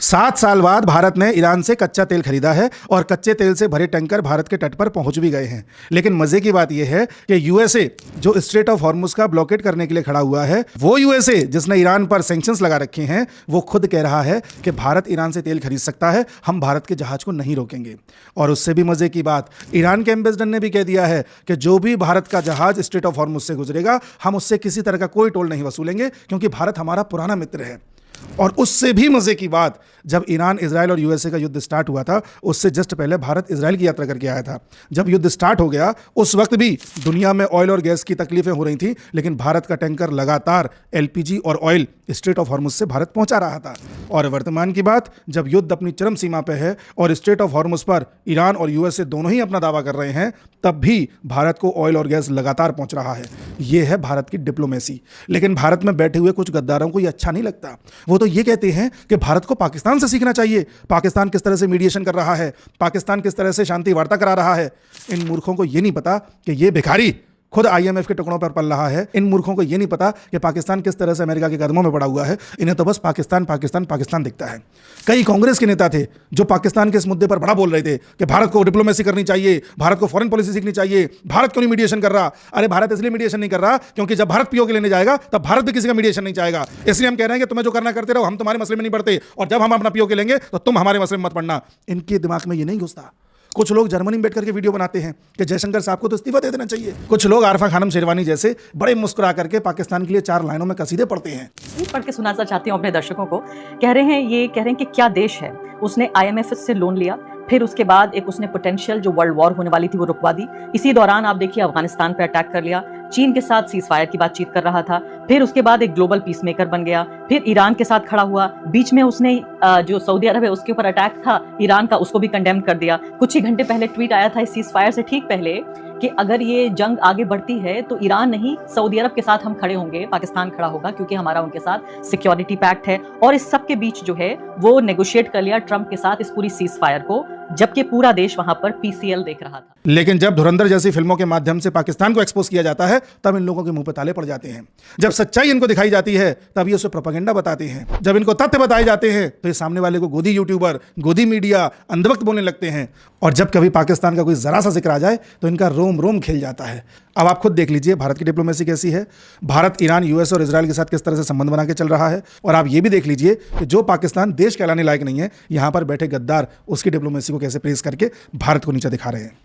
7 साल बाद भारत ने ईरान से कच्चा तेल खरीदा है और कच्चे तेल से भरे टैंकर भारत के तट पर पहुंच भी गए हैं। लेकिन मजे की बात यह है कि यूएसए जो स्ट्रेट ऑफ हॉर्मुज का ब्लॉकेट करने के लिए खड़ा हुआ है, वो यूएसए जिसने ईरान पर सैंक्शंस लगा रखे हैं, वो खुद कह रहा है कि भारत ईरान से तेल खरीद सकता है, हम भारत के जहाज को नहीं रोकेंगे। और उससे भी मजे की बात, ईरान के एम्बेसडर ने भी कह दिया है कि जो भी भारत का जहाज स्ट्रेट ऑफ हॉर्मुज से गुजरेगा, हम उससे किसी तरह का कोई टोल नहीं वसूलेंगे, क्योंकि भारत हमारा पुराना मित्र है। और उससे भी मजे की बात, जब ईरान, इजराइल और यूएसए का युद्ध स्टार्ट हुआ था, उससे जस्ट पहले भारत इजराइल की यात्रा करके आया था। जब युद्ध स्टार्ट हो गया, उस वक्त भी दुनिया में ऑयल और गैस की तकलीफें हो रही थी, लेकिन भारत का टैंकर लगातार एलपीजी और ऑयल स्ट्रेट ऑफ हॉर्मुज से भारत पहुंचा रहा था। और वर्तमान की बात, जब युद्ध अपनी चरम सीमा पर है और स्ट्रेट ऑफ हॉर्मुज पर ईरान और यूएसए दोनों ही अपना दावा कर रहे हैं, तब भी भारत को ऑयल और गैस लगातार पहुंच रहा है। यह है भारत की डिप्लोमेसी। लेकिन भारत में बैठे हुए कुछ गद्दारों को यह अच्छा नहीं लगता। वो तो ये कहते हैं कि भारत को पाकिस्तान से सीखना चाहिए। पाकिस्तान किस तरह से मीडिएशन कर रहा है, पाकिस्तान किस तरह से शांति वार्ता करा रहा है। इन मूर्खों को यह नहीं पता कि यह भिखारी खुद आईएमएफ के टुकड़ों पर पल रहा है। इन मूर्खों को यह नहीं पता कि पाकिस्तान किस तरह से अमेरिका के कदमों में पड़ा हुआ है। इन्हें तो बस पाकिस्तान पाकिस्तान पाकिस्तान दिखता है। कई कांग्रेस के नेता थे जो पाकिस्तान के इस मुद्दे पर बड़ा बोल रहे थे कि भारत को डिप्लोमेसी करनी चाहिए, भारत को फॉरेन पॉलिसी सीखनी चाहिए, भारत क्यों नहीं मीडिएशन कर रहा। अरे भारत इसलिए मीडिएशन नहीं कर रहा क्योंकि जब भारत पीओके लेने जाएगा तब भारत भी किसी का मीडिएशन नहीं चाहेगा। इसलिए हम कह रहे हैं कि तुम्हें जो करना करते रहो, हम तुम्हारे मसले में नहीं पड़ते, और जब हम अपना पीओके लेंगे तो तुम हमारे मसले में मत पड़ना। इनके दिमाग में ये नहीं घुसता। कुछ लोग जर्मनी में बैठ करके वीडियो बनाते हैं कि जयशंकर साहब को तो इस्तीफा दे देना चाहिए। कुछ लोग आरफा खानम शेरवानी जैसे बड़े मुस्कुरा करके पाकिस्तान के लिए 4 लाइनों में कसीदे पढ़ते हैं। पढ़ के सुनाना चाहती हूँ अपने दर्शकों को। कह रहे हैं कि क्या देश है, उसने IMF से लोन लिया, फिर उसके बाद एक उसने पोटेंशियल जो वर्ल्ड वॉर होने वाली थी वो रुकवा दी। इसी दौरान आप देखिए अफगानिस्तान पे अटैक कर लिया, चीन के साथ सीज फायर की बातचीत कर रहा था, फिर उसके बाद एक ग्लोबल पीस मेकर बन गया, फिर ईरान के साथ खड़ा हुआ, बीच में उसने जो सऊदी अरब है उसके ऊपर अटैक था ईरान का, उसको भी कंडेम कर दिया। कुछ ही घंटे पहले ट्वीट आया था इस सीज फायर से ठीक पहले कि अगर ये जंग आगे बढ़ती है तो ईरान नहीं सऊदी अरब के साथ हम खड़े होंगे, पाकिस्तान खड़ा होगा, क्योंकि हमारा उनके साथ सिक्योरिटी पैक्ट है। और इस सब के बीच जो है वो नेगोशिएट कर लिया ट्रंप के साथ इस पूरी सीज फायर को, जबकि पूरा देश वहां पर PCL देख रहा था। लेकिन जब धुरंधर जैसी फिल्मों के माध्यम से पाकिस्तान को एक्सपोज किया जाता है, तब इन लोगों के मुंह पे ताले पड़ जाते हैं। जब सच्चाई इनको दिखाई जाती है, तब ये उसे प्रोपेगेंडा बताते हैं। जब इनको तथ्य बताए जाते हैं, तो ये सामने वाले को गोदी यूट्यूबर, गोदी मीडिया, अंधभक्त बोलने लगते हैं। और जब कभी पाकिस्तान का कोई जरा सा जिक्र आ जाए तो इनका रोम रोम खिल जाता है। अब आप खुद देख लीजिए भारत की डिप्लोमेसी कैसी है। भारत ईरान, यूएस और इजराइल के साथ किस तरह से संबंध बना के चल रहा है। और आप ये भी देख लीजिए कि जो पाकिस्तान देश कहलाने लायक नहीं है, यहां पर बैठे गद्दार उसकी डिप्लोमेसी को कैसे प्रेस करके भारत को नीचे दिखा रहे हैं।